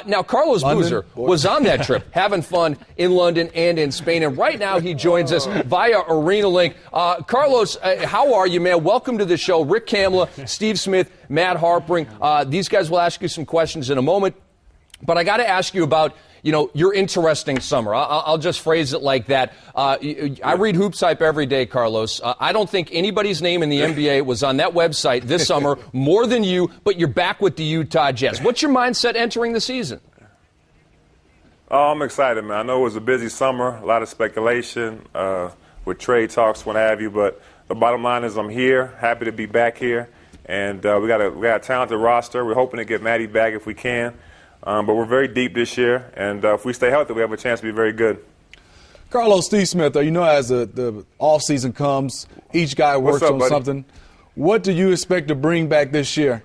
Now, Carlos Boozer was on that trip, having fun in London and in Spain, and right now he joins us via ArenaLink. Carlos, how are you, man? Welcome to the show. Rick Kamla, Steve Smith, Matt Harpring. These guys will ask you some questions in a moment, but I got to ask you about your interesting summer. I'll just phrase it like that. I read Hoops Hype every day, Carlos. I don't think anybody's name in the NBA was on that website this summer more than you, but you're back with the Utah Jazz. What's your mindset entering the season? Oh, I'm excited, man. I know it was a busy summer, a lot of speculation with trade talks, what have you, but the bottom line is I'm here, happy to be back here, and we got a talented roster. We're hoping to get Maddie back if we can. But we're very deep this year, and if we stay healthy, we have a chance to be very good. Carlos, Steve Smith, as the offseason comes, each guy works on something. What do you expect to bring back this year?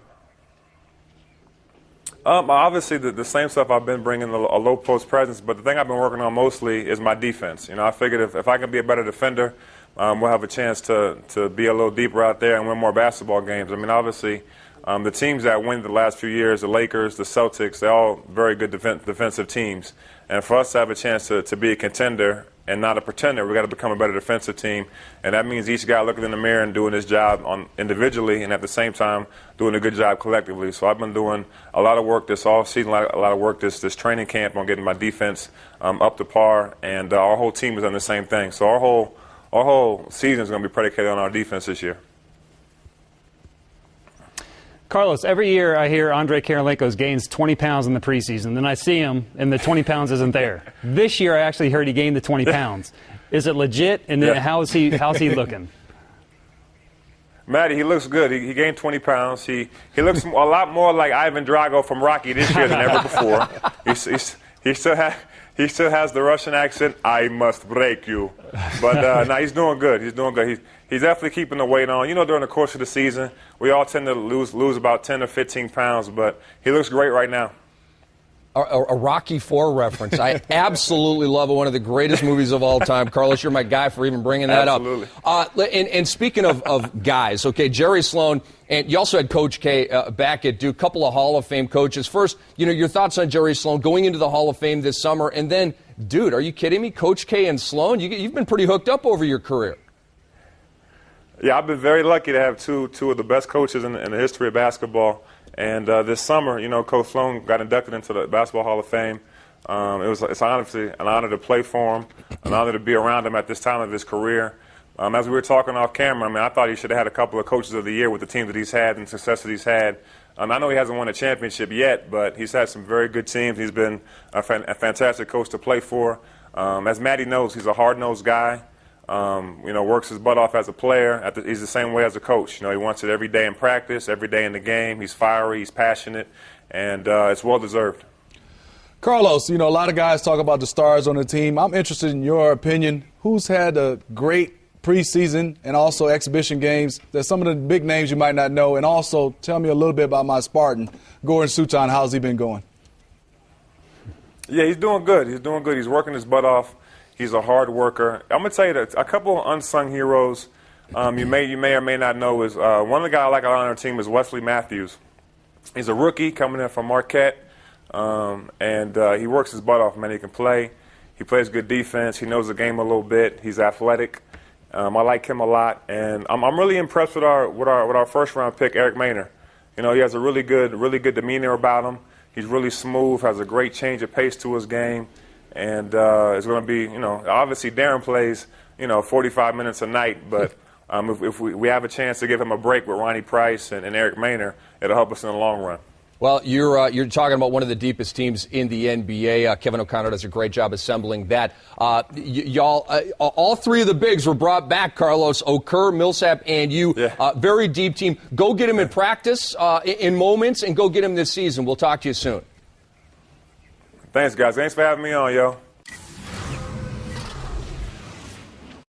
Obviously, the same stuff I've been bringing, a low post presence, but the thing I've been working on mostly is my defense. I figured if I can be a better defender, we'll have a chance to be a little deeper out there and win more basketball games. Obviously, the teams that win the last few years, the Lakers, the Celtics, they're all very good defensive teams. And for us to have a chance to be a contender and not a pretender, we've got to become a better defensive team. And that means each guy looking in the mirror and doing his job individually and at the same time doing a good job collectively. So I've been doing a lot of work this offseason, a lot of work this training camp on getting my defense up to par. And our whole team has done the same thing. So our whole season is going to be predicated on our defense this year. Carlos, every year I hear Andrei Kirilenko gains 20 pounds in the preseason. Then I see him, and the 20 pounds isn't there. This year I actually heard he gained the 20 pounds. Is it legit? And then how's he looking? Matty, he looks good. He gained 20 pounds. He looks a lot more like Ivan Drago from Rocky this year than ever before. He still has the Russian accent. I must break you. But no, he's doing good. He's doing good. He's definitely keeping the weight on. During the course of the season, we all tend to lose about 10 or 15 pounds, but he looks great right now. A Rocky IV reference. I absolutely love it. One of the greatest movies of all time. Carlos, you're my guy for even bringing that Absolutely. up. And speaking of guys, okay, Jerry Sloan, and you also had Coach K back at Duke, couple of Hall of Fame coaches. First, your thoughts on Jerry Sloan going into the Hall of Fame this summer, and then, dude, are you kidding me? Coach K and Sloan, you've been pretty hooked up over your career. Yeah, I've been very lucky to have two of the best coaches in the history of basketball. And this summer, Coach Sloan got inducted into the Basketball Hall of Fame. It's honestly an honor to play for him, an honor to be around him at this time of his career. As we were talking off camera, I thought he should have had a couple of Coaches of the Year with the team that he's had and success that he's had. I know he hasn't won a championship yet, but he's had some very good teams. He's been a fantastic coach to play for. As Matty knows, he's a hard-nosed guy. Works his butt off as a player. He's the same way as a coach. He wants it every day in practice, every day in the game. He's fiery, he's passionate, and it's well-deserved. Carlos, a lot of guys talk about the stars on the team. I'm interested in your opinion. Who's had a great preseason and also exhibition games? There's some of the big names you might not know. And also, tell me a little bit about my Spartan, Gordon Suton. How's he been going? Yeah, he's doing good. He's working his butt off. He's a hard worker. I'm going to tell you that a couple of unsung heroes you may or may not know is one of the guys I like on our team is Wesley Matthews. He's a rookie coming in from Marquette, and he works his butt off, man. He can play. He plays good defense. He knows the game a little bit. He's athletic. I like him a lot, and I'm really impressed with our first round pick, Eric Maynor. He has a really good demeanor about him. He's really smooth, has a great change of pace to his game. And it's going to be, obviously Darren plays, 45 minutes a night. But if we have a chance to give him a break with Ronnie Price and Eric Maynor, it'll help us in the long run. Well, you're talking about one of the deepest teams in the NBA. Kevin O'Connor does a great job assembling that. Y'all, all three of the bigs were brought back, Carlos, Okur, Millsap, and you. Yeah. Very deep team. Go get him in practice in moments, and go get him this season. We'll talk to you soon. Thanks, guys. Thanks for having me on, yo.